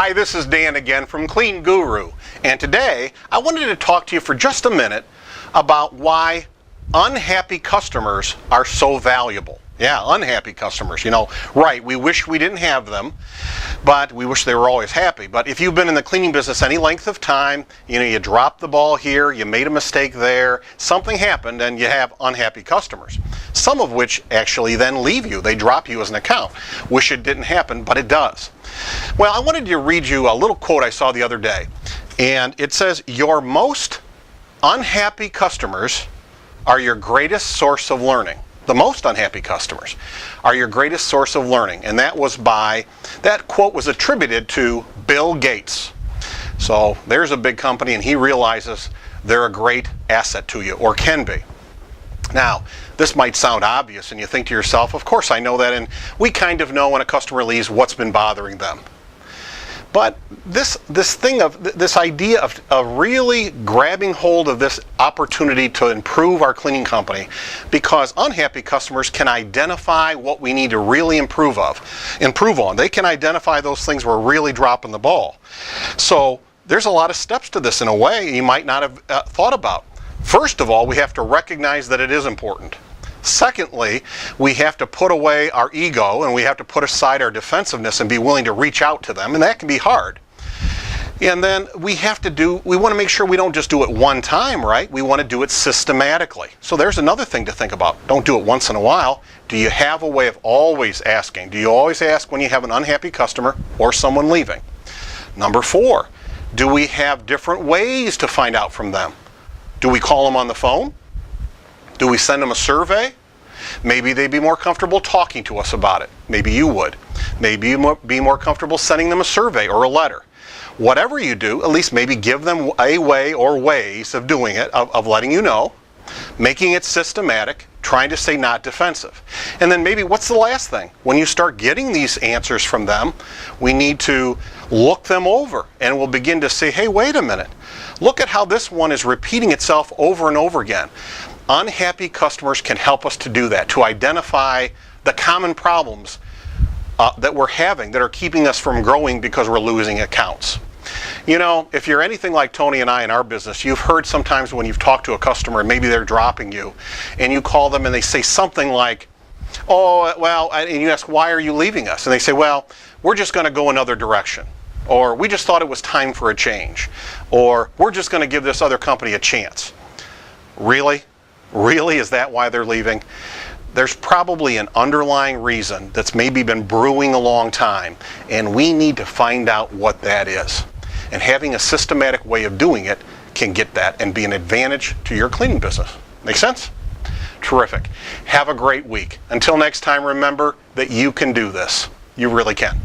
Hi, this is Dan again from Clean Guru, and today I wanted to talk to you for just a minute about why unhappy customers are so valuable. Yeah, unhappy customers, right, we wish we didn't have them, but we wish they were always happy. But if you've been in the cleaning business any length of time, you dropped the ball here, you made a mistake there, something happened, and you have unhappy customers. Some of which actually then leave you. They drop you as an account. Wish it didn't happen, but it does. Well, I wanted to read you a little quote I saw the other day, and it says, "Your most unhappy customers are your greatest source of learning." The most unhappy customers are your greatest source of learning. And that quote was attributed to Bill Gates. So there's a big company, and he realizes they're a great asset to you, or can be. Now, this might sound obvious, and you think to yourself, of course I know that, and we kind of know when a customer leaves what's been bothering them. But this idea of really grabbing hold of this opportunity to improve our cleaning company, because unhappy customers can identify what we need to really improve on. They can identify those things we're really dropping the ball. So there's a lot of steps to this in a way you might not have thought about. First of all, we have to recognize that it is important. Secondly, we have to put away our ego, and we have to put aside our defensiveness and be willing to reach out to them, and that can be hard. And then we want to make sure we don't just do it one time, right? We want to do it systematically. So there's another thing to think about. Don't do it once in a while. Do you have a way of always asking? Do you always ask when you have an unhappy customer or someone leaving? Number 4, do we have different ways to find out from them? Do we call them on the phone? Do we send them a survey? Maybe they'd be more comfortable talking to us about it. Maybe you would. Maybe you'd be more comfortable sending them a survey or a letter. Whatever you do, at least maybe give them a way or ways of doing it, of letting you know, making it systematic, trying to stay not defensive. And then maybe what's the last thing? When you start getting these answers from them, we need to look them over, and we'll begin to say, hey, wait a minute. Look at how this one is repeating itself over and over again. Unhappy customers can help us to do that, to identify the common problems that we're having that are keeping us from growing because we're losing accounts. If you're anything like Tony and I in our business, you've heard sometimes when you've talked to a customer and maybe they're dropping you, and you call them and they say something like, oh, well, and you ask, why are you leaving us? And they say, well, we're just going to go another direction. Or we just thought it was time for a change. Or we're just going to give this other company a chance. Really? Really? Is that why they're leaving? There's probably an underlying reason that's maybe been brewing a long time, and we need to find out what that is. And having a systematic way of doing it can get that and be an advantage to your cleaning business. Make sense? Terrific. Have a great week. Until next time, remember that you can do this. You really can.